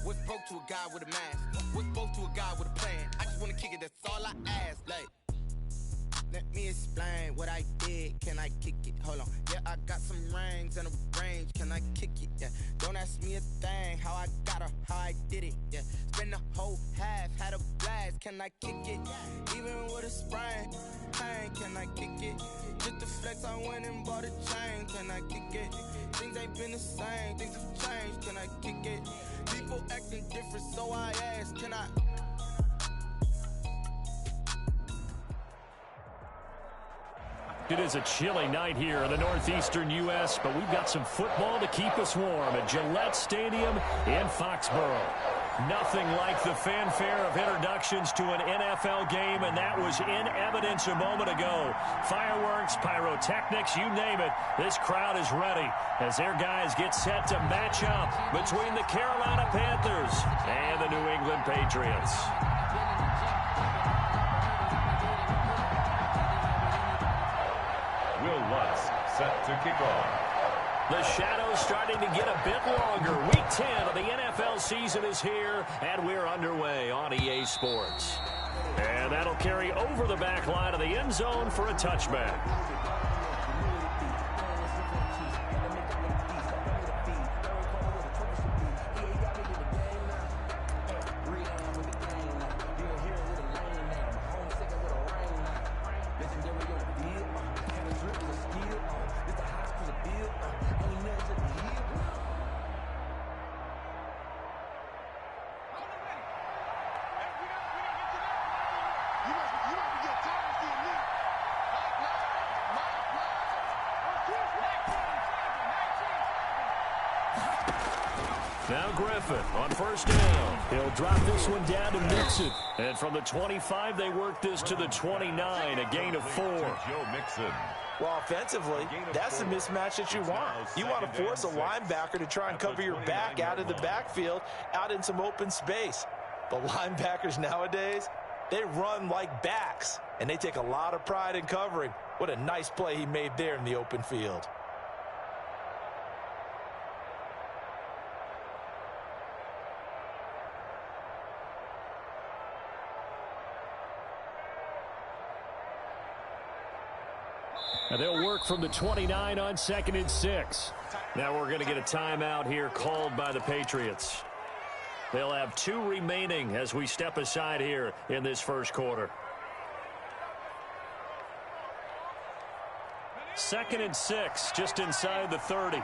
What spoke to a guy with a mask? What spoke to a guy with a plan? I just wanna kick it, that's all I ask. Like, let me explain what I did. Can I kick it? Hold on. Yeah, I got some rings and a range. Can I kick it? Yeah. Don't ask me a thing. How I got her, how I did it. Yeah. Spend the whole half, had a blast. Can I kick it? Even with a sprain. Pain, can I kick it? Just the flex, I went and bought a chain. Can I kick it? Things ain't been the same. Things have changed. Can I kick it? People acting different, so I ask, can I? It is a chilly night here in the northeastern U.S., but we've got some football to keep us warm at Gillette Stadium in Foxborough. Nothing like the fanfare of introductions to an NFL game, and that was in evidence a moment ago. Fireworks, pyrotechnics, you name it. This crowd is ready as their guys get set to match up between the Carolina Panthers and the New England Patriots. Will Lutz set to kick off. The shadow's starting to get a bit longer. Week 10 of the NFL season is here, and we're underway on EA Sports. And that'll carry over the back line of the end zone for a touchback. Now Griffin on first down. He'll drop this one down to Mixon. And from the 25, they work this to the 29, a gain of 4. Joe Mixon. Well, offensively, that's the mismatch that you want. You want to force a linebacker to try and cover your back out of the backfield, out in some open space. But linebackers nowadays, they run like backs, and they take a lot of pride in covering. What a nice play he made there in the open field. And they'll work from the 29 on 2nd and 6. Now we're going to get a timeout here called by the Patriots. They'll have 2 remaining as we step aside here in this first quarter. 2nd and 6, just inside the 30.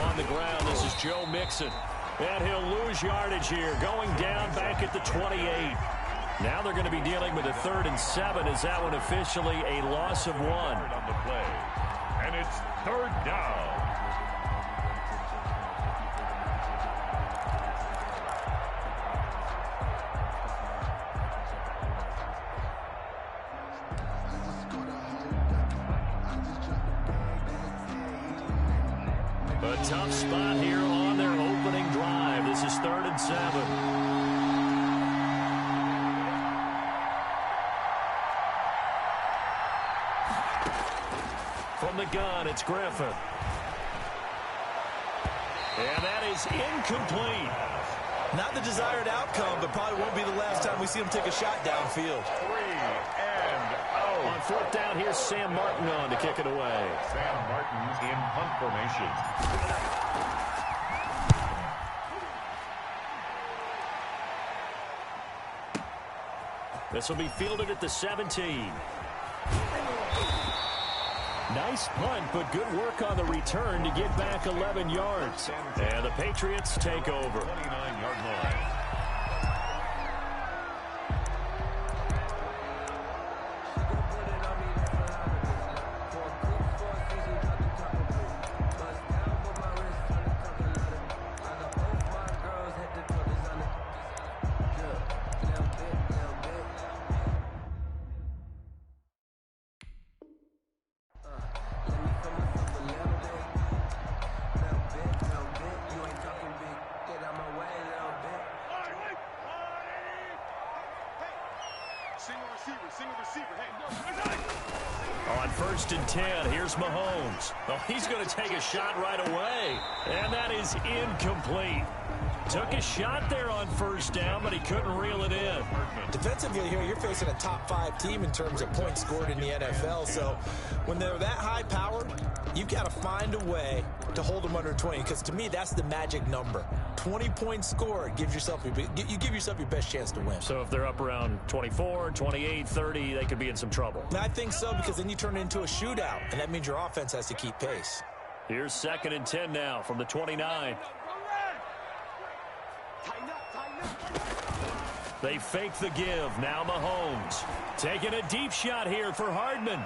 On the ground, this is Joe Mixon. And he'll lose yardage here, going down back at the 28. Now they're going to be dealing with a 3rd and 7. Is that one officially a loss of 1? On the play. And it's 3rd down. A tough spot here on their opening drive. This is 3rd and 7. From the gun, it's Griffin. And that is incomplete. Not the desired outcome, but probably won't be the last time we see him take a shot downfield. 3 and out. On 4th down, here's Sam Martin on to kick it away. Sam Martin in punt formation. This will be fielded at the 17. Nice punt, but good work on the return to get back 11 yards. And the Patriots take over. 29-yard line. On 1st and 10, here's Mahomes. Oh, he's going to take a shot right away. And that is incomplete. Took a shot there on 1st down, but he couldn't reel it in. Defensively here, you're facing a top 5 team in terms of points scored in the NFL. So when they're that high powered, you've got to find a way to hold them under 20. Because to me, that's the magic number. 20 points scored, you give yourself your best chance to win. So if they're up around 24, 28, 30, they could be in some trouble. I think so, because then you turn it into a shootout, and that means your offense has to keep pace. Here's 2nd and 10 now from the 29. They fake the give. Now Mahomes taking a deep shot here for Hardman.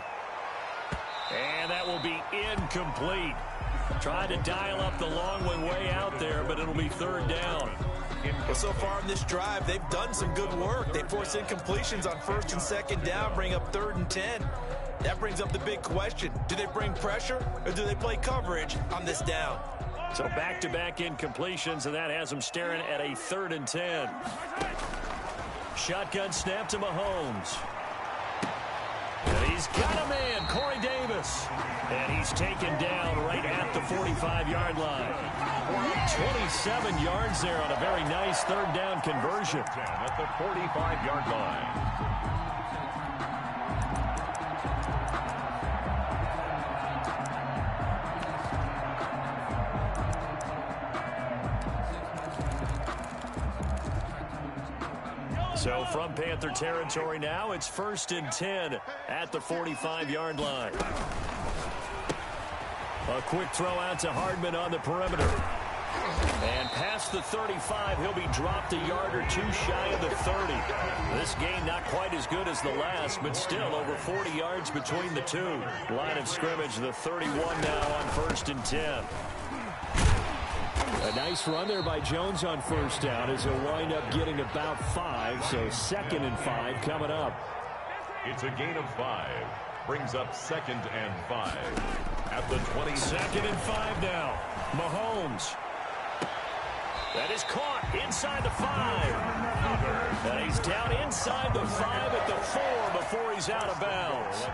And that will be incomplete. Tried to dial up the long way out there, but it'll be 3rd down. Well, so far in this drive, they've done some good work. They force incompletions on 1st and 2nd down, bring up 3rd and 10. That brings up the big question. Do they bring pressure, or do they play coverage on this down? So back-to-back incompletions, and that has them staring at a 3rd and 10. Shotgun snap to Mahomes. And he's got a man, Corey Davis. And he's taken down right at the 45-yard line. 27 yards there on a very nice 3rd down conversion. At the 45-yard line. So from Panther territory now, it's 1st and 10 at the 45-yard line. A quick throw out to Hardman on the perimeter. And past the 35, he'll be dropped a yard or two shy of the 30. This game not quite as good as the last, but still over 40 yards between the two. Line of scrimmage, the 31 now on 1st and 10. A nice run there by Jones on 1st down as he'll wind up getting about 5, so 2nd and 5 coming up. It's a gain of 5. Brings up 2nd and 5 at the 20. 2nd and 5 now. Mahomes. That is caught inside the 5. And he's down inside the 5 at the 4 before he's out of bounds.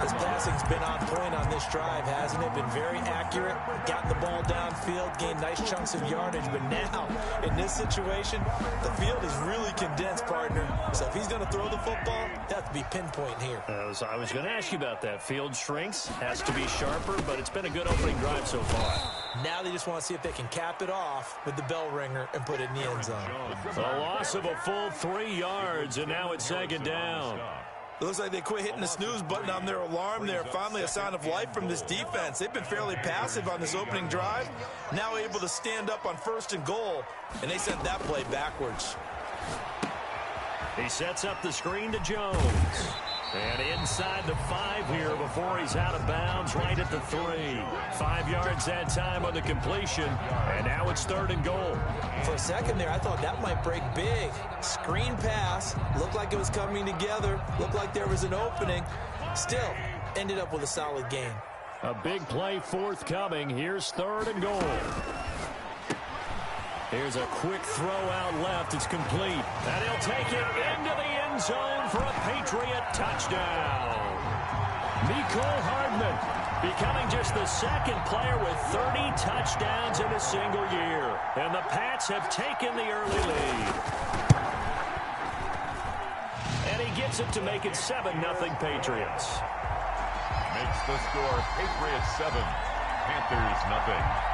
His passing's been on point on this drive, hasn't it? Been very accurate, gotten the ball downfield, gained nice chunks of yardage. But now, in this situation, the field is really condensed, partner. So if he's going to throw the football, it has to be pinpoint here. I was going to ask you about that. Field shrinks, has to be sharper, but it's been a good opening drive so far. Now they just want to see if they can cap it off with the bell ringer and put it in the end zone. A loss of a full 3 yards, and now it's 2nd down. It looks like they quit hitting the snooze button on their alarm there. Finally a sign of life from this defense. They've been fairly passive on this opening drive. Now able to stand up on 1st and goal, and they sent that play backwards. He sets up the screen to Jones. And inside the 5 here before he's out of bounds, right at the 3. 5 yards that time on the completion, and now it's 3rd and goal. For a second there, I thought that might break big. Screen pass, looked like it was coming together, looked like there was an opening. Still, ended up with a solid gain. A big play forthcoming. Here's 3rd and goal. Here's a quick throw out left. It's complete. And he'll take it into the end zone for a Patriot touchdown. Mecole Hardman becoming just the 2nd player with 30 touchdowns in a single year. And the Pats have taken the early lead. And he gets it to make it 7-0 Patriots. Makes the score Patriots 7, Panthers nothing.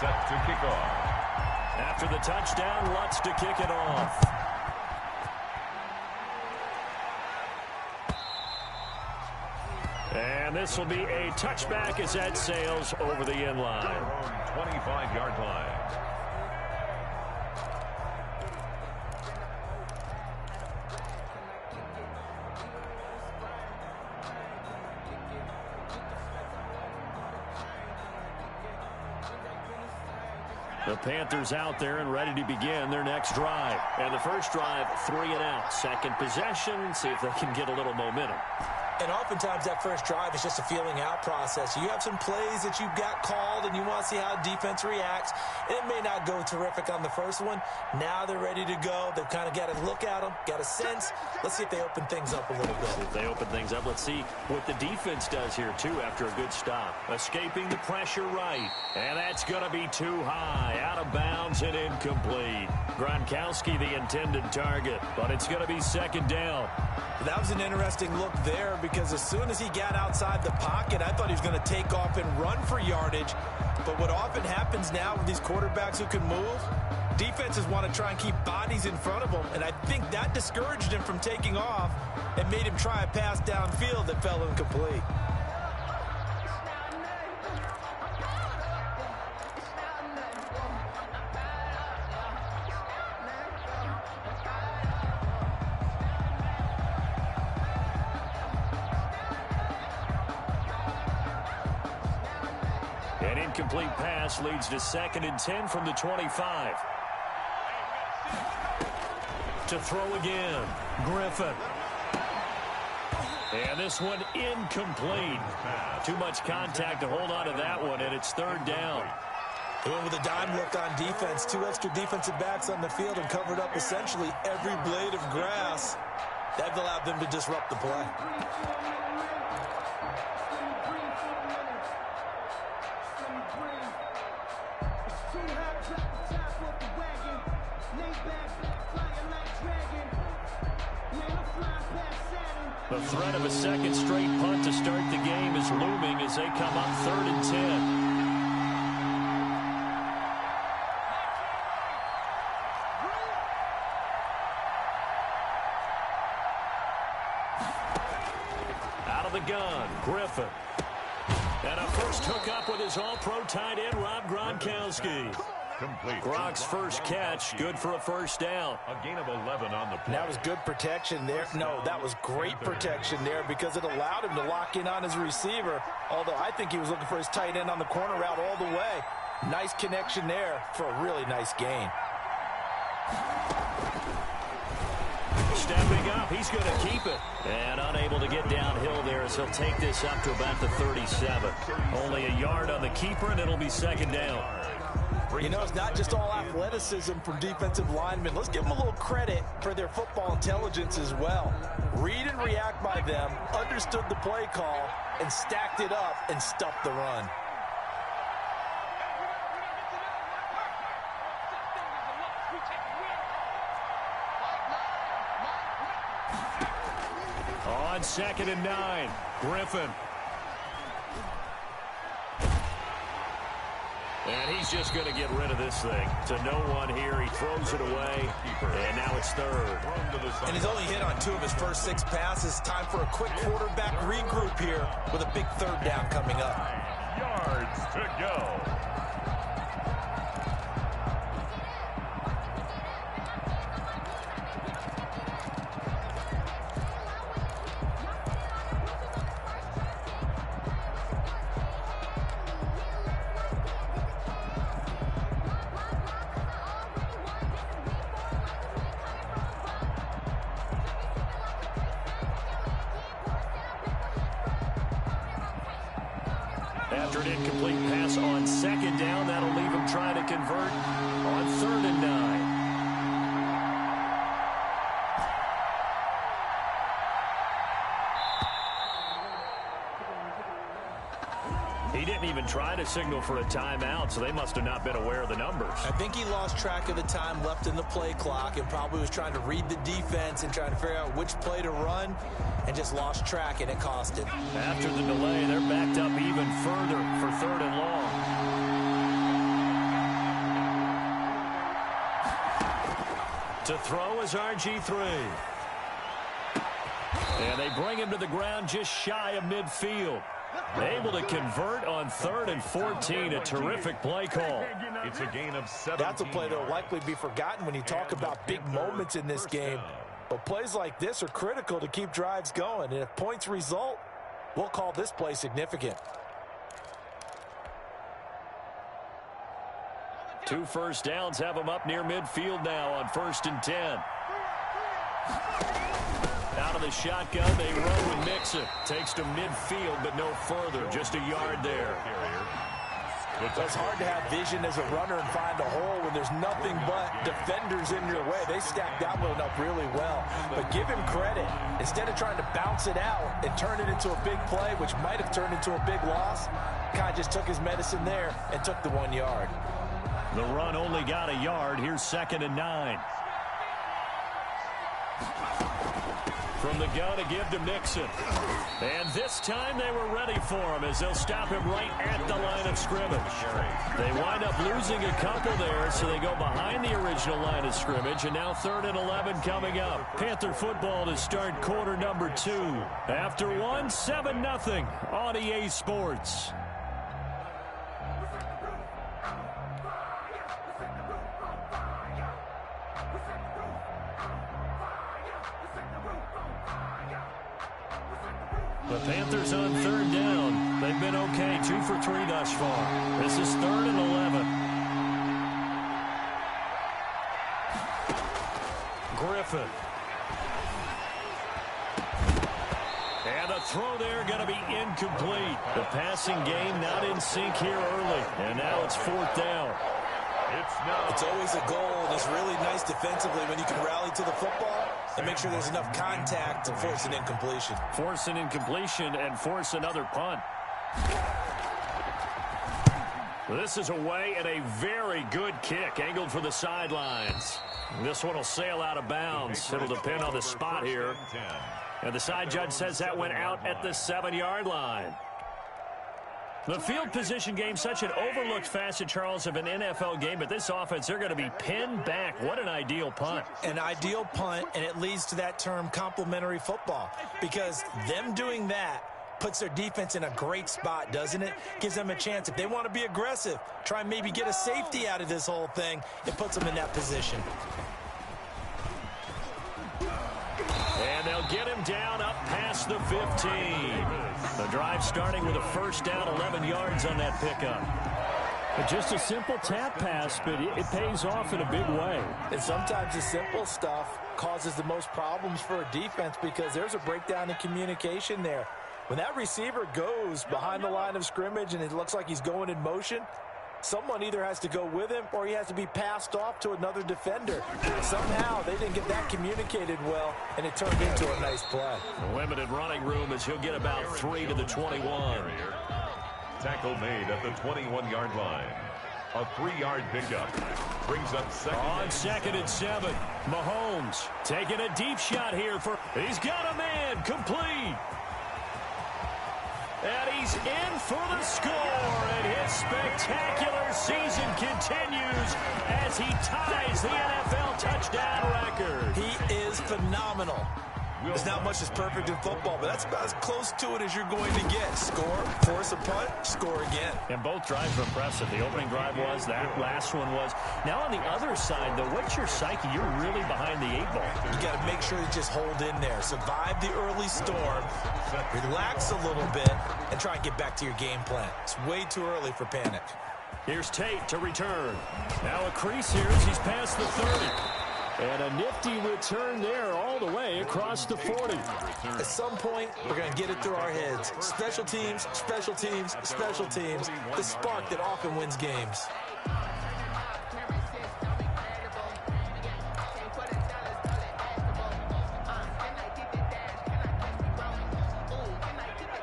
Set to kick off. After the touchdown, Lutz to kick it off. And this will be a touchback as that sails over the end line. 25-yard line. The Panthers out there and ready to begin their next drive. And the first drive, 3 and out. Second possession, see if they can get a little momentum. And oftentimes that first drive is just a feeling out process. You have some plays that you've got called and you want to see how defense reacts. It may not go terrific on the first one. Now they're ready to go. They've kind of got to look at them, got a sense. Let's see if they open things up a little bit. If they open things up, let's see what the defense does here, too, after a good stop. Escaping the pressure right. And that's going to be too high. Out of bounds and incomplete. Gronkowski the intended target, but it's going to be second down. That was an interesting look there because as soon as he got outside the pocket, I thought he was going to take off and run for yardage. But what often happens now with these quarterbacks who can move, defenses want to try and keep bodies in front of them, and I think that discouraged him from taking off and made him try a pass downfield that fell incomplete. An incomplete pass leads to 2nd and 10 from the 25. To throw again, Griffin. And this one incomplete. Too much contact to hold on to that one, and it's 3rd down. They went with a dime look on defense. 2 extra defensive backs on the field and covered up essentially every blade of grass. That allowed them to disrupt the play. The threat of a second straight punt to start the game is looming as they come up 3rd and 10. Out of the gun, Griffin. And a first hookup with his all-pro tight end, Rob Gronkowski. Complete. Gronk's first catch, good for a first down. A gain of 11 on the play. That was good protection there. No, that was great protection there because it allowed him to lock in on his receiver, although I think he was looking for his tight end on the corner route all the way. Nice connection there for a really nice gain. Stepping up, he's going to keep it. And unable to get downhill there as he'll take this up to about the 37. Only a yard on the keeper, and it'll be 2nd down. You know, it's not just all athleticism from defensive linemen. Let's give them a little credit for their football intelligence as well. Read and react by them, understood the play call, and stacked it up and stuffed the run. On 2nd and 9, Griffin. And he's just going to get rid of this thing. To no one here. He throws it away. And now it's 3rd. And he's only hit on 2 of his first 6 passes. Time for a quick quarterback regroup here with a big 3rd down coming up. 9 yards to go. After an incomplete pass on 2nd down, that'll leave him trying to convert on 3rd and 9. He didn't even try to signal for a timeout, so they must have not been aware of the numbers. I think he lost track of the time left in the play clock and probably was trying to read the defense and trying to figure out which play to run and just lost track, and it cost him. After the delay, they're backed up even further for 3rd and long. To throw is RG3. And they bring him to the ground just shy of midfield. Able to convert on 3rd and 14. A terrific play call. It's a gain of 17. That's a play that will likely be forgotten when you talk about big moments in this game. But plays like this are critical to keep drives going. And if points result, we'll call this play significant. 2 first downs have him up near midfield now on 1st and 10. Out of the shotgun, they run with Mixon. Takes to midfield, but no further. Just a yard there. It's hard to have vision as a runner and find a hole when there's nothing but defenders in your way. They stacked that one up really well. But give him credit. Instead of trying to bounce it out and turn it into a big play, which might have turned into a big loss, Kai just took his medicine there and took the 1 yard. The run only got a yard. Here's 2nd and 9. From the gun to give to Mixon. And this time they were ready for him as they'll stop him right at the line of scrimmage. They wind up losing a couple there, so they go behind the original line of scrimmage, and now 3rd and 11 coming up. Panther football to start quarter number 2. After 1, 7-0 on EA Sports. The Panthers on 3rd down. They've been okay, 2 for 3 thus far. This is 3rd and 11. Griffin. And the throw there going to be incomplete. The passing game not in sync here early. And now it's 4th down. It's always a goal, and it's really nice defensively when you can rally to the football and make sure there's enough contact to force an incompletion. Force an incompletion and force another punt. This is away and a very good kick, angled for the sidelines. This one will sail out of bounds. It'll depend on the spot here. And the side judge says that went out at the 7-yard line. The field position game, such an overlooked facet, Charles, of an NFL game. But this offense, they're going to be pinned back. What an ideal punt. An ideal punt, and it leads to that term complementary football. Because them doing that puts their defense in a great spot, doesn't it? Gives them a chance. If they want to be aggressive, try and maybe get a safety out of this whole thing, it puts them in that position. And they'll get him down up past the 15. The drive starting with a 1st down, 11 yards on that pickup. Just a simple tap pass, but it pays off in a big way. And sometimes the simple stuff causes the most problems for a defense because there's a breakdown in communication there. When that receiver goes behind the line of scrimmage and it looks like he's going in motion, someone either has to go with him or he has to be passed off to another defender. Somehow they didn't get that communicated well, and it turned into a nice play. Limited running room as he'll get about 3 to the 21. Tackle made at the 21-yard line. A 3-yard pickup brings up 2nd. On 2nd and 7. Mahomes taking a deep shot here for. He's got a man complete. And he's in for the score, and his spectacular season continues as he ties the NFL touchdown record. He is phenomenal. There's not much that's perfect in football, but that's about as close to it as you're going to get. Score, force a punt, score again. And both drives were impressive. The opening drive was, that last one was. Now on the other side, though, what's your psyche? You're really behind the 8 ball. You got to make sure you just hold in there. Survive the early storm, relax a little bit, and try and get back to your game plan. It's way too early for panic. Here's Tate to return. Now a crease here as he's past the 30. And a nifty return there all the way across the 40. At some point, we're going to get it through our heads. Special teams, special teams, special teams. The spark that often wins games.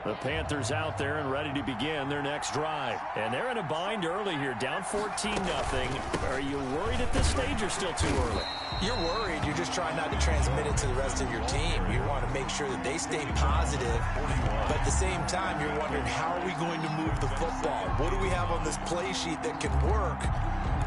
The Panthers out there and ready to begin their next drive. And they're in a bind early here, down 14-0. Are you worried at this stage or still too early? You're worried. You're just trying not to transmit it to the rest of your team. You want to make sure that they stay positive. But at the same time, you're wondering, how are we going to move the football? What do we have on this play sheet that can work?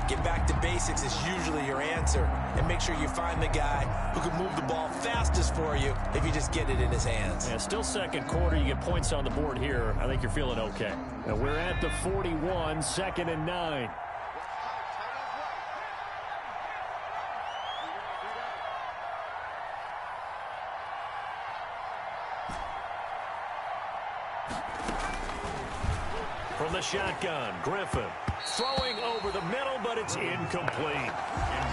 Get back to basics is usually your answer. And make sure you find the guy who can move the ball fastest for you if you just get it in his hands. Yeah, still second quarter. You get points on the board here. I think you're feeling okay. And we're at the 41, 2nd and 9. From the shotgun, Griffin throwing over the middle, but it's incomplete.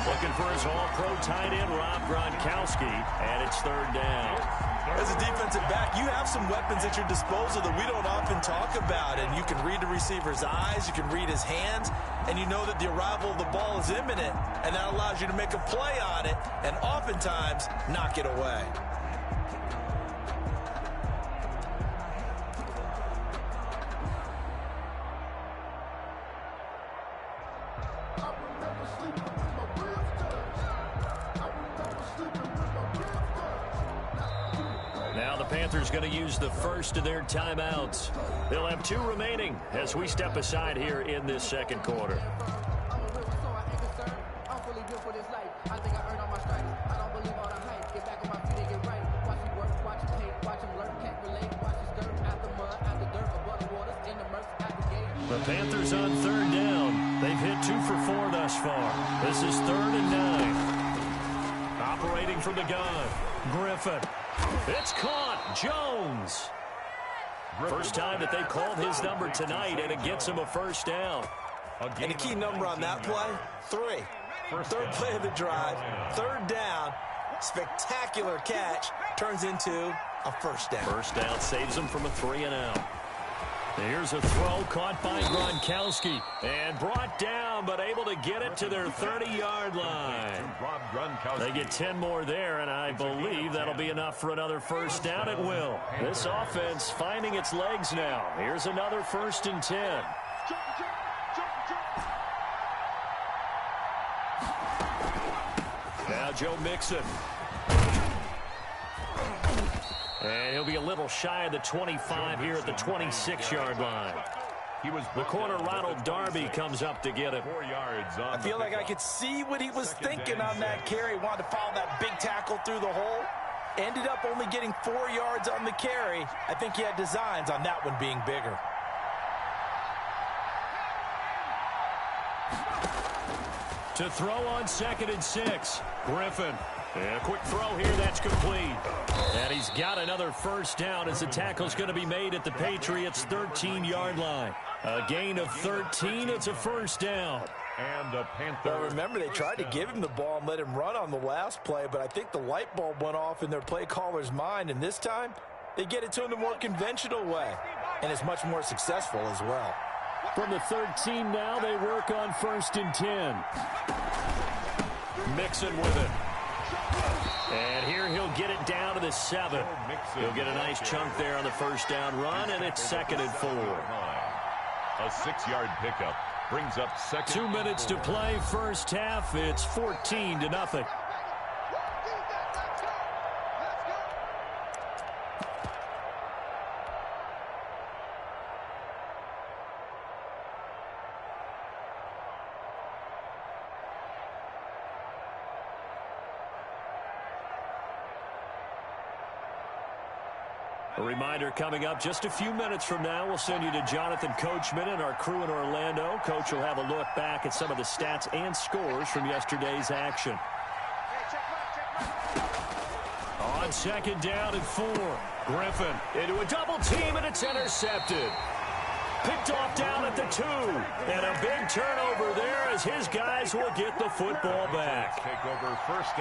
Looking for his all-pro tight end, Rob Gronkowski, and it's third down. As a defensive back, you have some weapons at your disposal that we don't often talk about, and you can read the receiver's eyes, you can read his hands, and you know that the arrival of the ball is imminent, and that allows you to make a play on it and oftentimes knock it away. Now the Panthers going to use the first of their timeouts. They'll have 2 remaining as we step aside here in this second quarter. The Panthers on third down. They've hit 2 for 4 thus far. This is 3rd and 9. Operating from the gun, Griffin. It's caught. Jones. First time that they've called his number tonight, and it gets him a first down. And the key number on that play, 3. Third play of the drive, third down, spectacular catch, turns into a first down. First down saves them from a 3-and-out. Here's a throw caught by Gronkowski and brought down, but able to get it to their 30-yard line. They get 10 more there, and I believe that'll be enough for another first down at will. This offense finding its legs now. Here's another 1st and 10. Now Joe Mixon. And he'll be a little shy of the 25 here at the 26-yard line. The corner, Ronald Darby, comes up to get him. 4 yards on I feel like I could see what he was thinking on that carry. Wanted to follow that big tackle through the hole. Ended up only getting 4 yards on the carry. I think he had designs on that one being bigger. To throw on 2nd and 6. Griffin. And a quick throw here, that's complete. And he's got another first down as the tackle's going to be made at the Patriots' 13-yard line. A gain of 13, it's a first down. And the Panthers. Well, remember, they tried to give him the ball and let him run on the last play, but I think the light bulb went off in their play caller's mind, and this time they get it to him the more conventional way, and it's much more successful as well. From the 13 now, they work on 1st and 10. Mixon with it. And here he'll get it down to the 7. He'll get a nice chunk there on the first down run, and it's 2nd and 4. A 6-yard pickup brings up 2nd. 2 minutes to play, first half. It's 14-0. A reminder coming up just a few minutes from now. We'll send you to Jonathan Coachman and our crew in Orlando. Coach will have a look back at some of the stats and scores from yesterday's action. On 2nd down and 4. Griffin into a double team, and it's intercepted. Picked off down at the 2. And a big turnover there as his guys will get the football back.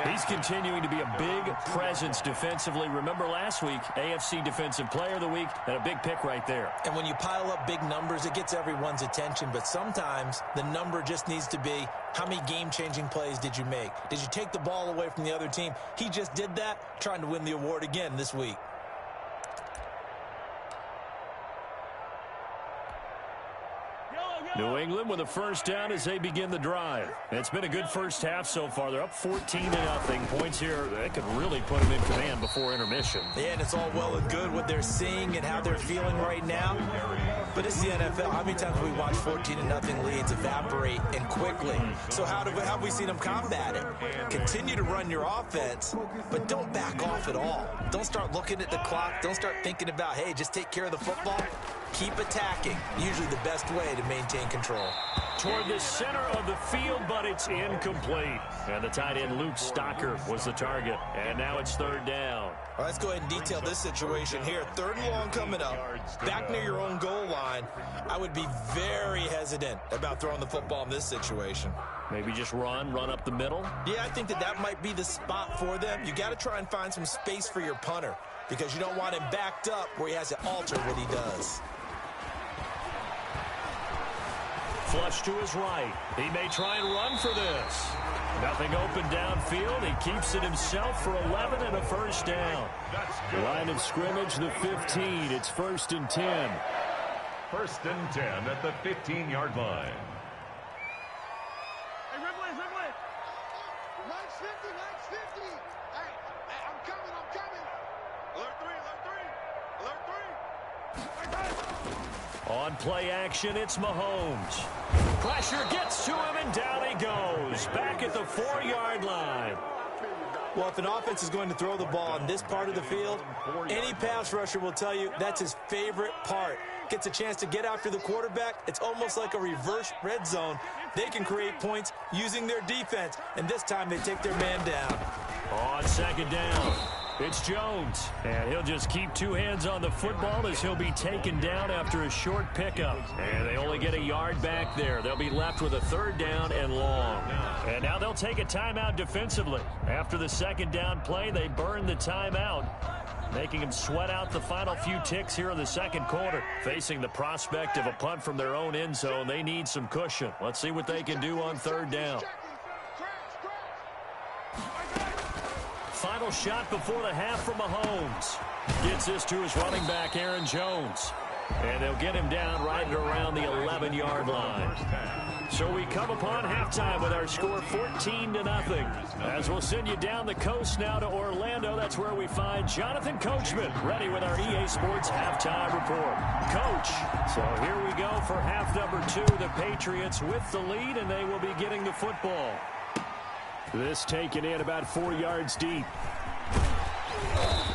He's continuing to be a big presence defensively. Remember last week, AFC Defensive Player of the Week, and a big pick right there. And when you pile up big numbers, it gets everyone's attention. But sometimes the number just needs to be, how many game-changing plays did you make? Did you take the ball away from the other team? He just did that, trying to win the award again this week. New England with a first down as they begin the drive. It's been a good first half so far. They're up 14-0. Points here, that could really put them in command before intermission. Yeah, and it's all well and good what they're seeing and how they're feeling right now. But it's the NFL. How many times have we watched 14-0 leads evaporate and quickly? So how have we seen them combat it? Continue to run your offense, but don't back off at all. Don't start looking at the clock. Don't start thinking about, hey, just take care of the football. Keep attacking. Usually the best way to maintain control. Toward the center of the field, but it's incomplete. And the tight end Luke Stocker was the target. And now it's third down. All right, let's go ahead and detail this situation here. 3rd and long coming up. Back near your own goal line. I would be very hesitant about throwing the football in this situation. Maybe just run up the middle? Yeah, I think that might be the spot for them. You got to try and find some space for your punter because you don't want him backed up where he has to alter what he does. Flush to his right. He may try and run for this. Nothing open downfield. He keeps it himself for 11 and a first down. Line of scrimmage, the 15. It's 1st and 10. 1st and 10 at the 15-yard line. Hey, Ripley. 950. Hey, I'm coming. Alert 3. On play action, it's Mahomes. Pressure gets to him, and down he goes. Back at the 4-yard line. Well, if an offense is going to throw the ball on this part of the field, any pass rusher will tell you that's his favorite part. Gets a chance to get after the quarterback. It's almost like a reverse red zone. They can create points using their defense, and this time they take their man down. On 2nd down, it's Jones. And he'll just keep 2 hands on the football as he'll be taken down after a short pickup. And they only get a yard back there. They'll be left with a 3rd down and long. And now they'll take a timeout defensively. After the 2nd down play, they burn the timeout, making them sweat out the final few ticks here in the 2nd quarter. Facing the prospect of a punt from their own end zone, they need some cushion. Let's see what they can do on 3rd down. Final shot before the half from Mahomes. Gets this to his running back, Aaron Jones. And they'll get him down right at around the 11-yard line. So we come upon halftime with our score 14-0. As we'll send you down the coast now to Orlando, that's where we find Jonathan Coachman ready with our EA Sports halftime report. Coach, so here we go for half number 2. The Patriots with the lead, and they will be getting the football. This taken in about 4 yards deep.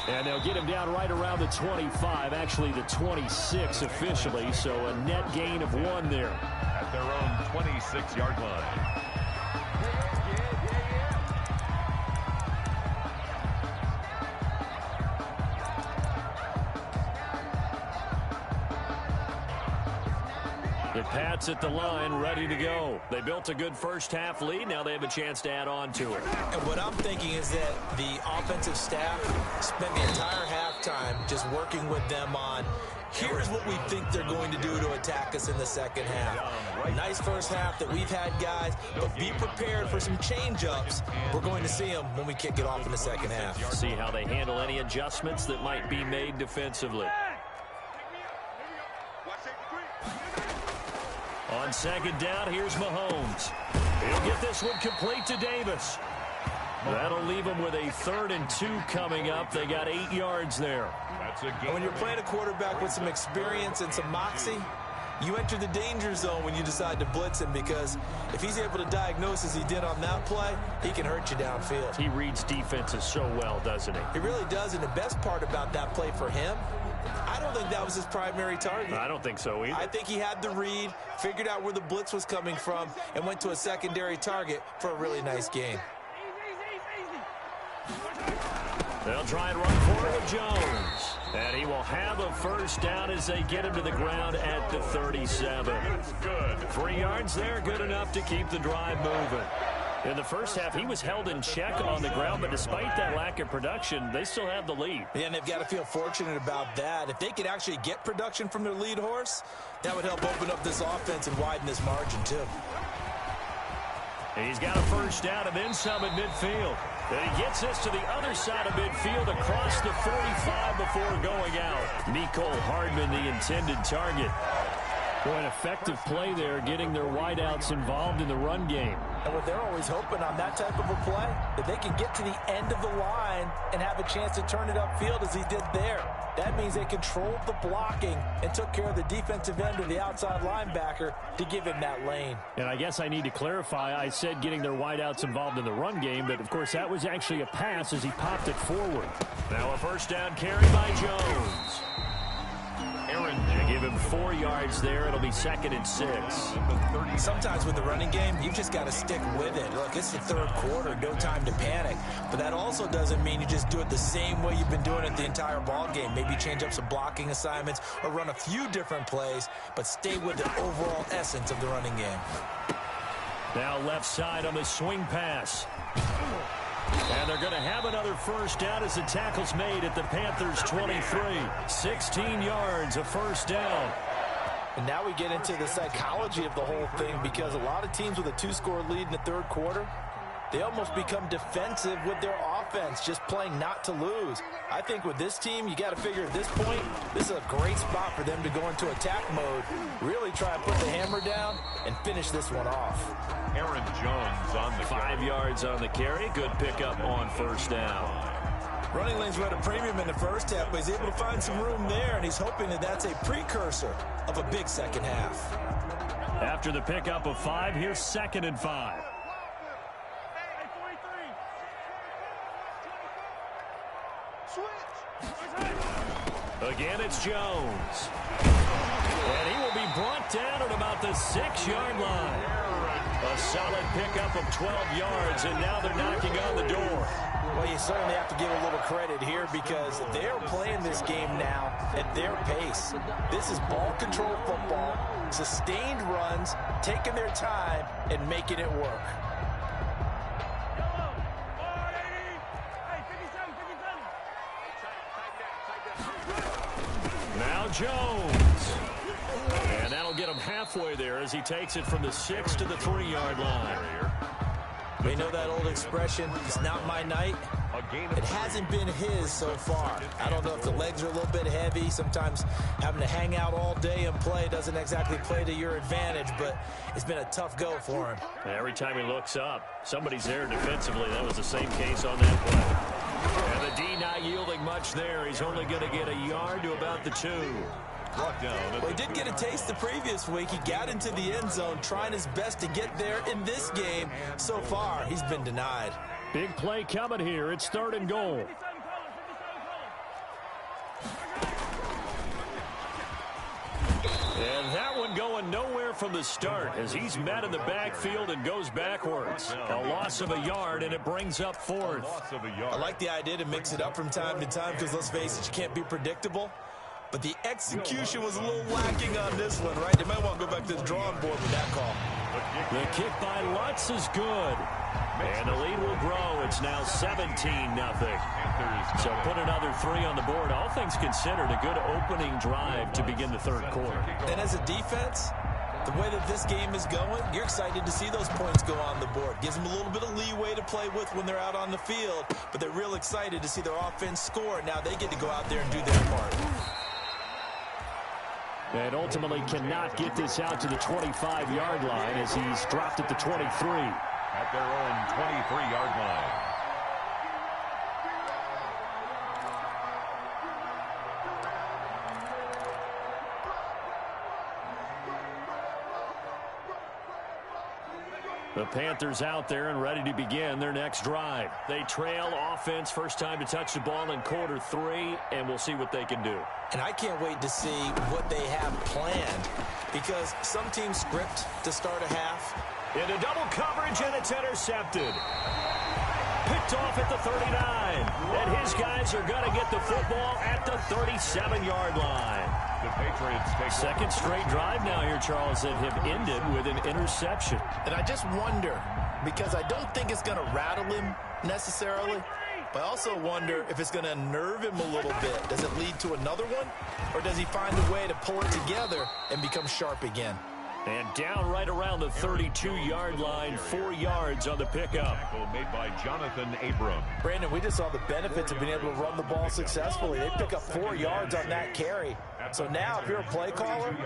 And they'll get him down right around the 25, actually the 26 officially, so a net gain of 1 there. At their own 26-yard line. The Pats at the line, ready to go. They built a good first half lead. Now they have a chance to add on to it. And what I'm thinking is that the offensive staff spent the entire halftime just working with them on, here's what we think they're going to do to attack us in the second half. Nice first half that we've had, guys, but be prepared for some change-ups. We're going to see them when we kick it off in the second half. See how they handle any adjustments that might be made defensively. On 2nd down, here's Mahomes. He'll get this one complete to Davis. That'll leave them with a 3rd and 2 coming up. They got 8 yards there. And when you're playing a quarterback with some experience and some moxie, you enter the danger zone when you decide to blitz him, because if he's able to diagnose as he did on that play, he can hurt you downfield. He reads defenses so well, doesn't he? He really does, and the best part about that play for him, I don't think that was his primary target. I don't think so either. I think he had the read, figured out where the blitz was coming from, and went to a secondary target for a really nice game. They'll try and run for it with Jones. And he will have a first down as they get him to the ground at the 37. Good. 3 yards there, good enough to keep the drive moving. In the first half, he was held in check on the ground, but despite that lack of production, they still have the lead. Yeah, and they've got to feel fortunate about that. If they could actually get production from their lead horse, that would help open up this offense and widen this margin, too. He's got a first down and then some at midfield. And he gets this to the other side of midfield across the 45 before going out. Mecole Hardman, the intended target. Boy, an effective play there, getting their wideouts involved in the run game. And what they're always hoping on that type of a play, that they can get to the end of the line and have a chance to turn it upfield as he did there. That means they controlled the blocking and took care of the defensive end or the outside linebacker to give him that lane. And I guess I need to clarify, I said getting their wideouts involved in the run game, but of course that was actually a pass as he popped it forward. Now a first down carry by Jones. They give him 4 yards there. It'll be 2nd and 6. Sometimes with the running game, you've just got to stick with it. Look, it's the 3rd quarter, no time to panic. But that also doesn't mean you just do it the same way you've been doing it the entire ball game. Maybe change up some blocking assignments or run a few different plays, but stay with the overall essence of the running game. Now left side on the swing pass. And they're going to have another first down as the tackle's made at the Panthers' 23. 16 yards, a first down. And now we get into the psychology of the whole thing, because a lot of teams with a 2-score lead in the third quarter, they almost become defensive with their offense, just playing not to lose. I think with this team, you got to figure at this point, this is a great spot for them to go into attack mode, really try and put the hammer down and finish this one off. Aaron Jones on the 5 yards on the carry. Good pickup on first down. Running lanes were at a premium in the first half, but he's able to find some room there, and he's hoping that that's a precursor of a big second half. After the pickup of 5, here's 2nd and 5. Again, it's Jones. And he will be brought down at about the 6-yard line. A solid pickup of 12 yards, and now they're knocking on the door. Well, you certainly have to give a little credit here, because they're playing this game now at their pace. This is ball control football, sustained runs, taking their time, and making it work. Now Jones. And that'll get him halfway there as he takes it from the 6 to the 3-yard line. We know that old expression, it's not my night. It hasn't been his so far. I don't know if the legs are a little bit heavy. Sometimes having to hang out all day and play doesn't exactly play to your advantage, but it's been a tough go for him. Every time he looks up, somebody's there defensively. That was the same case on that play. And the D not yielding much there. He's only going to get a yard to about the 2. Well, he did get a taste the previous week. He got into the end zone trying his best to get there in this game. So far, he's been denied. Big play coming here. It's 3rd and goal. And that one going nowhere from the start as he's met in the backfield and goes backwards. A loss of a yard, and it brings up 4th. I like the idea to mix it up from time to time, because let's face it, you can't be predictable. But the execution was a little lacking on this one, right? They might want to go back to the drawing board with that call. The kick by Lutz is good. And the lead will grow. It's now 17-0. So put another 3 on the board. All things considered, a good opening drive to begin the third quarter. And as a defense, the way that this game is going, you're excited to see those points go on the board. Gives them a little bit of leeway to play with when they're out on the field. But they're real excited to see their offense score. Now they get to go out there and do their part. And ultimately cannot get this out to the 25-yard line as he's dropped at the 23. At their own 23-yard line. The Panthers out there and ready to begin their next drive. They trail offense, first time to touch the ball in quarter 3, and we'll see what they can do. And I can't wait to see what they have planned, because some teams script to start a half. Into double coverage, and it's intercepted. Picked off at the 39. And his guys are going to get the football at the 37-yard line. The Patriots take second straight drive now here, Charles, that have ended with an interception. And I just wonder, because I don't think it's going to rattle him necessarily, but I also wonder if it's going to unnerve him a little bit. Does it lead to another one, or does he find a way to pull it together and become sharp again? And down right around the 32-yard line, 4 yards on the pickup. Tackle made by Jonathan Abram. Brandon, we just saw the benefits of being able to run the ball successfully. They pick up 4 yards on that carry. So now, if you're a play caller,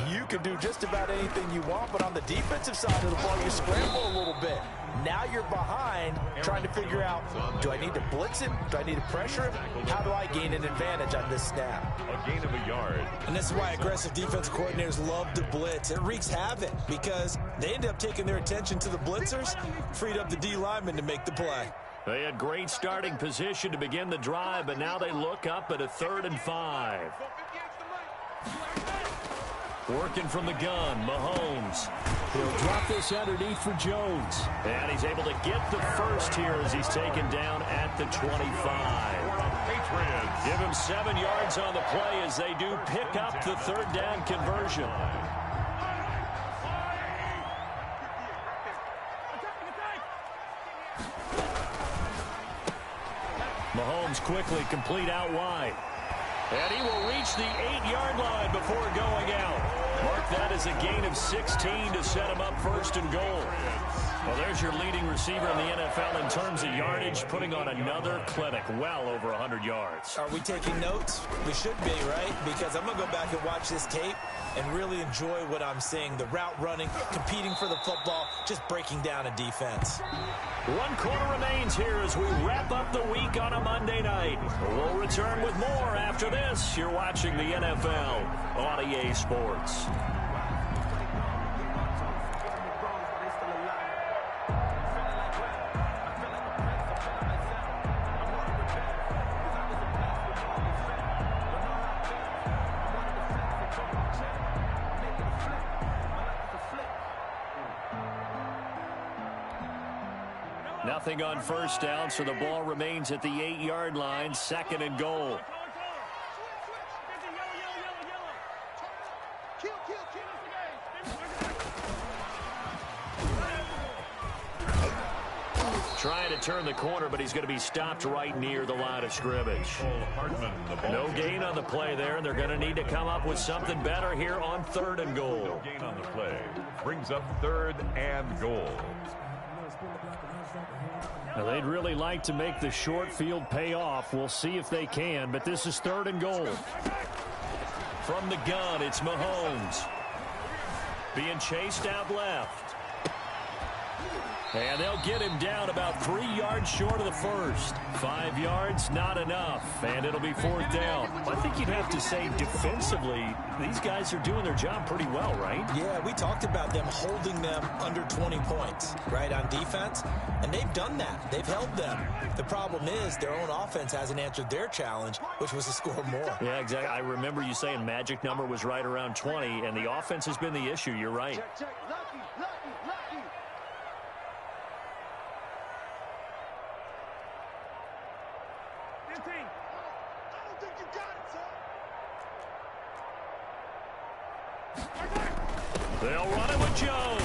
you can do just about anything you want. But on the defensive side of the ball, you scramble a little bit. Now you're behind, trying to figure out, do I need to blitz him? Do I need to pressure him? How do I gain an advantage on this snap? A gain of a yard. And this is why aggressive defensive coordinators love to blitz. It wreaks havoc because they end up taking their attention to the blitzers, freed up the D lineman to make the play. They had great starting position to begin the drive, but now they look up at a 3rd and 5. Working from the gun, Mahomes. He'll drop this underneath for Jones. And he's able to get the first here as he's taken down at the 25. Patriots. Give him 7 yards on the play as they do pick up the 3rd down conversion. Mahomes quickly complete out wide. And he will reach the 8-yard line before going out. Mark that as a gain of 16 to set him up first and goal. Well, there's your leading receiver in the NFL in terms of yardage, putting on another clinic, well over 100 yards. Are we taking notes? We should be, right? Because I'm going to go back and watch this tape and really enjoy what I'm seeing. The route running, competing for the football, just breaking down a defense. 1 quarter remains here as we wrap up the week on a Monday night. We'll return with more after this. You're watching the NFL on EA Sports. Nothing on first down, so the ball remains at the 8-yard line, second and goal. Trying to turn the corner, but he's going to be stopped right near the line of scrimmage. No gain on the play there, and they're going to need to come up with something better here on 3rd and goal. No gain on the play. Brings up 3rd and goal. Now, they'd really like to make the short field pay off. We'll see if they can, but this is 3rd and goal. From the gun, it's Mahomes. Being chased out left. And they'll get him down about 3 yards short of the first. 5 yards, not enough. And it'll be 4th down. I think you'd have to say defensively, these guys are doing their job pretty well, right? Yeah, we talked about them holding them under 20 points, right, on defense. And they've done that. They've held them. The problem is their own offense hasn't answered their challenge, which was to score more. Yeah, exactly. I remember you saying magic number was right around 20, and the offense has been the issue. You're right. Check. Lucky. 15. I don't think you got it, son. They'll run it with Jones.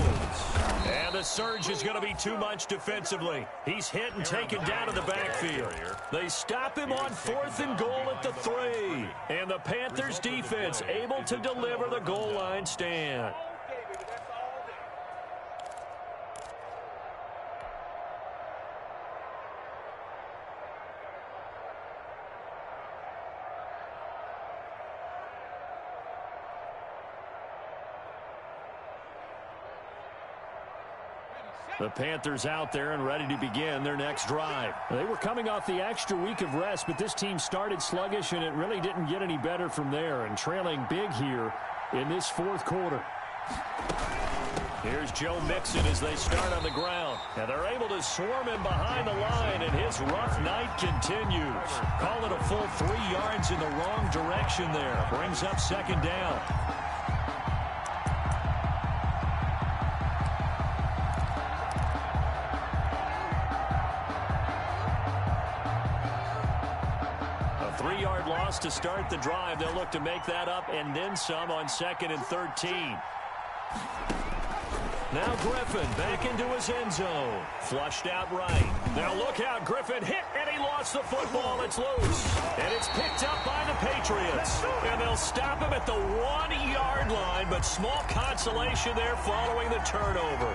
And the surge is going to be too much defensively. He's hit and taken down to the backfield. They stop him on 4th and goal at the 3. And the Panthers defense able to deliver the goal line stand. The Panthers out there and ready to begin their next drive. They were coming off the extra week of rest, but this team started sluggish, and it really didn't get any better from there, and trailing big here in this 4th quarter. Here's Joe Mixon as they start on the ground. And they're able to swarm him behind the line, and his rough night continues. Call it a full 3 yards in the wrong direction there. Brings up 2nd down. Loss to start the drive. They'll look to make that up and then some on 2nd and 13. Now Griffin back into his end zone. Flushed out right. Now look out. Griffin hit, and he lost the football. It's loose. And it's picked up by the Patriots. And they'll stop him at the 1-yard line, but small consolation there following the turnover.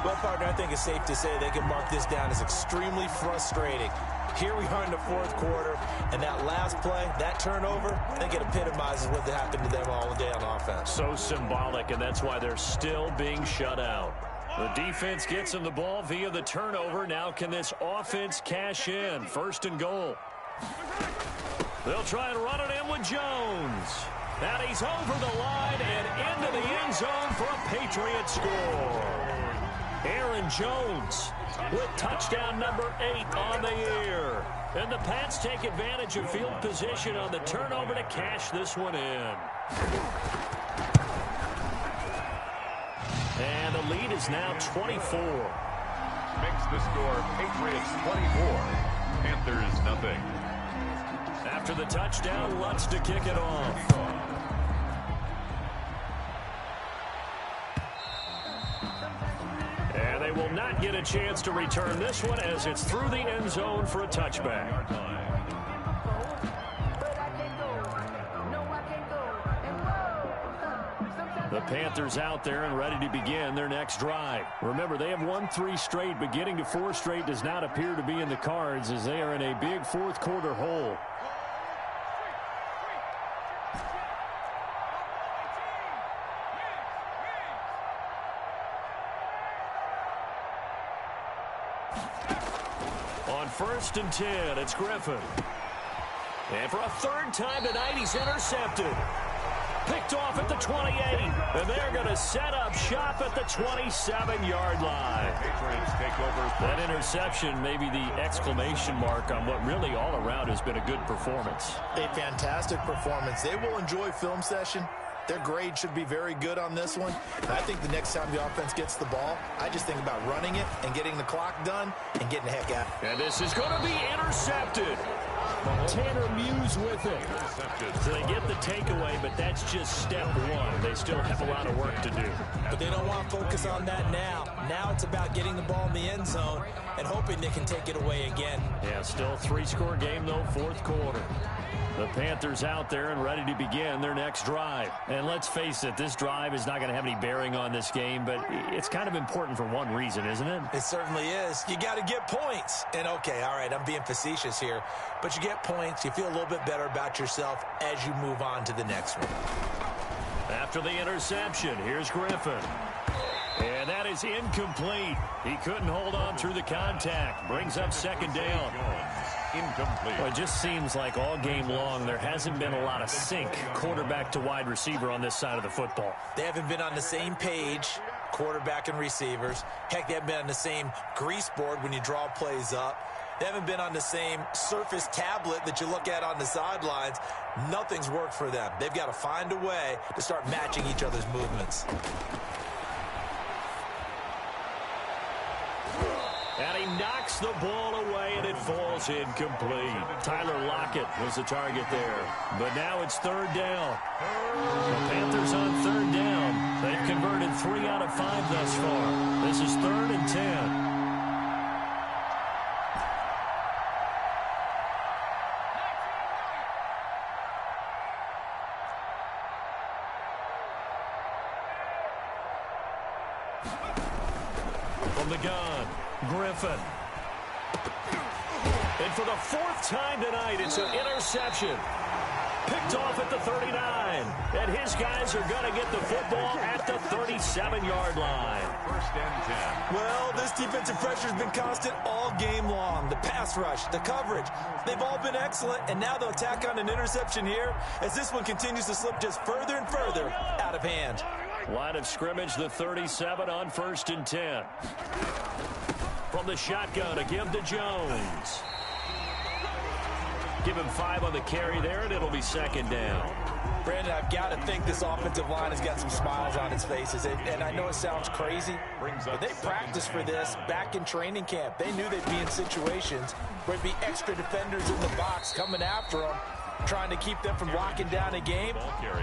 Well, partner, I think it's safe to say they can mark this down as extremely frustrating. Here we are in the 4th quarter, and that last play, that turnover, I think it epitomizes what happened to them all day on offense. So symbolic, and that's why they're still being shut out. The defense gets them the ball via the turnover. Now can this offense cash in? 1st and goal. They'll try and run it in with Jones. And he's over the line and into the end zone for a Patriot score. Aaron Jones with touchdown number 8 on the year. And the Pats take advantage of field position on the turnover to cash this one in. And the lead is now 24. Makes the score Patriots 24, Panthers nothing. After the touchdown, Lutz to kick it off. And they will not might get a chance to return this one as it's through the end zone for a touchback. The Panthers out there and ready to begin their next drive. Remember, they have won 3 straight, but getting to 4 straight does not appear to be in the cards as they are in a big fourth quarter hole. On 1st and 10, it's Griffin. And for a 3rd time tonight, he's intercepted. Picked off at the 28, and they're going to set up shop at the 27-yard line. That interception may be the exclamation mark on what really all around has been a good performance. A fantastic performance. They will enjoy film session. Their grade should be very good on this one. And I think the next time the offense gets the ball, I just think about running it and getting the clock done and getting the heck out. And this is going to be intercepted. Tanner Muse with it. So they get the takeaway, but that's just step one. They still have a lot of work to do. But they don't want to focus on that now. Now it's about getting the ball in the end zone and hoping they can take it away again. Yeah, still 3-score game, though, 4th quarter. The Panthers out there and ready to begin their next drive. And let's face it, this drive is not going to have any bearing on this game, but it's kind of important for one reason, isn't it? It certainly is. You got to get points. And, okay, all right, I'm being facetious here, but you get points, you feel a little bit better about yourself as you move on to the next one. After the interception, here's Griffin. And that is incomplete. He couldn't hold on through the contact. Brings up 2nd down. Incomplete. Well, it just seems like all game long there hasn't been a lot of sync quarterback to wide receiver on this side of the football. They haven't been on the same page, quarterback and receivers. Heck, they haven't been on the same grease board when you draw plays up. They haven't been on the same Surface tablet that you look at on the sidelines. Nothing's worked for them. They've got to find a way to start matching each other's movements. And he knocks the ball away, and it falls incomplete. Tyler Lockett was the target there. But now it's 3rd down. The Panthers on 3rd down. They've converted 3 out of 5 thus far. This is 3rd and 10. From the gun, Griffin. And for the 4th time tonight, it's an interception. Picked off at the 39. And his guys are going to get the football at the 37-yard line. 1st and 10. Well, this defensive pressure has been constant all game long. The pass rush, the coverage, they've all been excellent. And now they'll tack on an interception here as this one continues to slip just further and further out of hand. Line of scrimmage, the 37 on 1st and 10. From the shotgun, a give to Jones. Give him 5 on the carry there, and it'll be 2nd down. Brandon, I've got to think this offensive line has got some smiles on its faces. And I know it sounds crazy, but they practiced for this back in training camp. They knew they'd be in situations where there'd be extra defenders in the box coming after them, trying to keep them from locking down a game.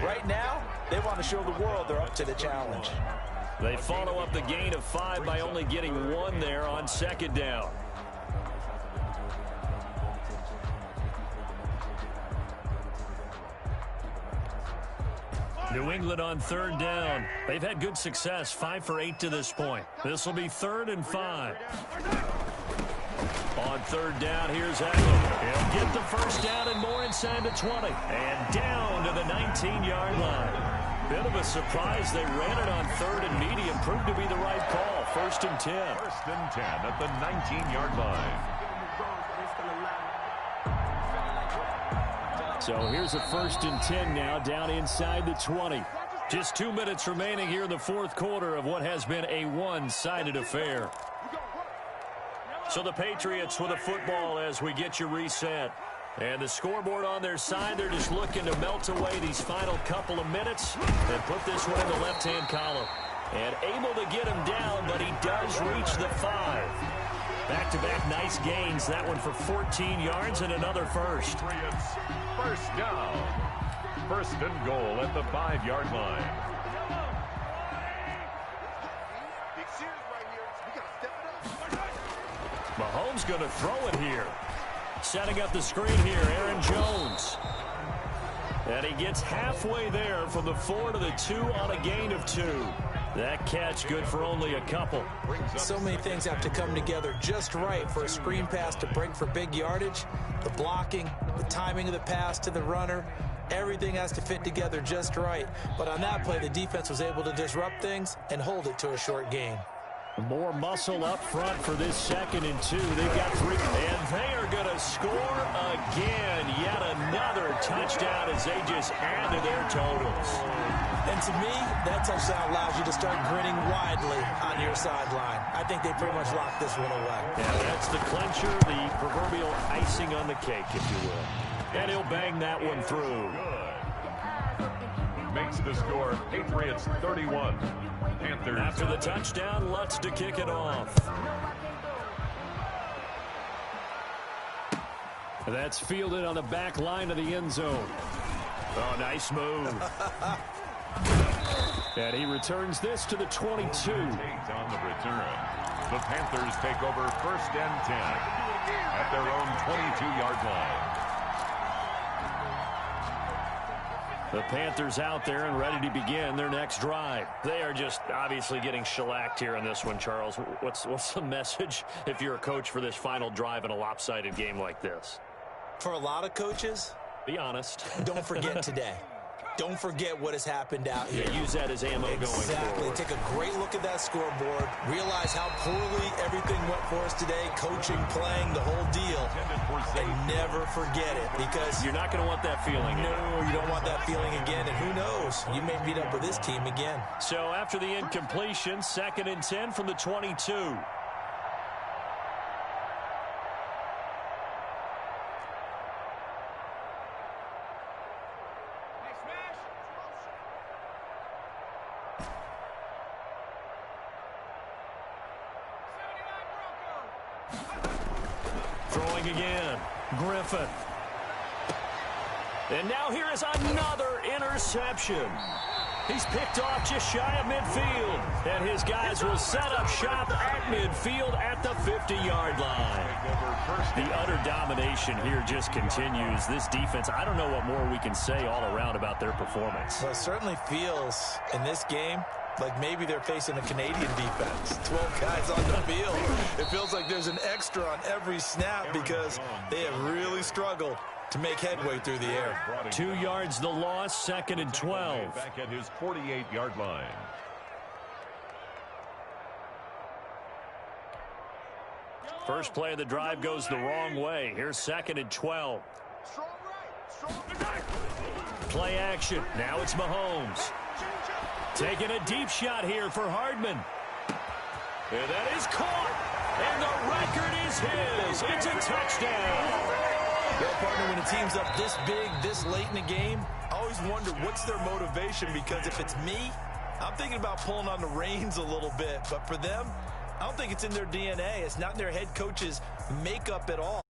Right now, they want to show the world they're up to the challenge. They follow up the gain of 5 by only getting 1 there on 2nd down. New England on 3rd down. They've had good success, 5 for 8 to this point. This will be 3rd and 5. On 3rd down, here's Eckler. He'll get the 1st down and more inside the 20. And down to the 19-yard line. Bit of a surprise. They ran it on 3rd and medium. Proved to be the right call. 1st and 10. 1st and 10 at the 19-yard line. So here's a 1st and 10 now down inside the 20. Just 2 minutes remaining here in the 4th quarter of what has been a one-sided affair. So the Patriots with a football as we get you reset. And the scoreboard on their side, they're just looking to melt away these final couple of minutes and put this one in the left-hand column. And able to get him down, but he does reach the 5. Back-to-back nice gains. That one for 14 yards and another first. Patriots, 1st down. 1st and goal at the 5-yard line. Mahomes going to throw it here. Setting up the screen here, Aaron Jones. And he gets halfway there from the 4 to the 2 on a gain of 2. That catch good for only a couple. So many things have to come together just right for a screen pass to break for big yardage. The blocking, the timing of the pass to the runner, everything has to fit together just right. But on that play, the defense was able to disrupt things and hold it to a short gain. More muscle up front for this 2nd and 2. They've got 3. And they are going to score again. Yet another touchdown as they just add to their totals. And to me, that touchdown allows you to start grinning widely on your sideline. I think they pretty much locked this one away. Yeah, that's the clincher, the proverbial icing on the cake, if you will. And he'll bang that one through. Makes the score Patriots 31. Panthers. After the touchdown, Lutz to kick it off. That's fielded on the back line of the end zone. Oh, nice move. And he returns this to the 22. On the return. The Panthers take over 1st and 10 at their own 22-yard line. The Panthers out there and ready to begin their next drive. They are just obviously getting shellacked here in this one, Charles. What's the message if you're a coach for this final drive in a lopsided game like this? For a lot of coaches, be honest. Don't forget today. Don't forget what has happened out here. Yeah, use that as ammo going forward. Exactly. Take a great look at that scoreboard. Realize how poorly everything went for us today. Coaching, playing, the whole deal. And never forget it, because you're not going to want that feeling. No, you don't want that feeling again. And who knows? You may meet up with this team again. So after the incompletion, 2nd and 10 from the 22. Throwing again. Griffin. And now here is another interception. He's picked off just shy of midfield. And his guys will set up shop at midfield at the 50-yard line. The utter domination here just continues. This defense, I don't know what more we can say all around about their performance. Well, it certainly feels in this game like maybe they're facing a Canadian defense. 12 guys on the field. It feels like there's an extra on every snap because they have really struggled to make headway through the air. 2 yards the loss, 2nd and 12. Back at his 48-yard line. First play of the drive goes the wrong way. Here's 2nd and 12. Play action. Now it's Mahomes. Taking a deep shot here for Hardman. And that is caught. And the record is his. It's a touchdown. Well, partner, when a team's up this big, this late in the game, I always wonder what's their motivation, because if it's me, I'm thinking about pulling on the reins a little bit. But for them, I don't think it's in their DNA. It's not in their head coach's makeup at all.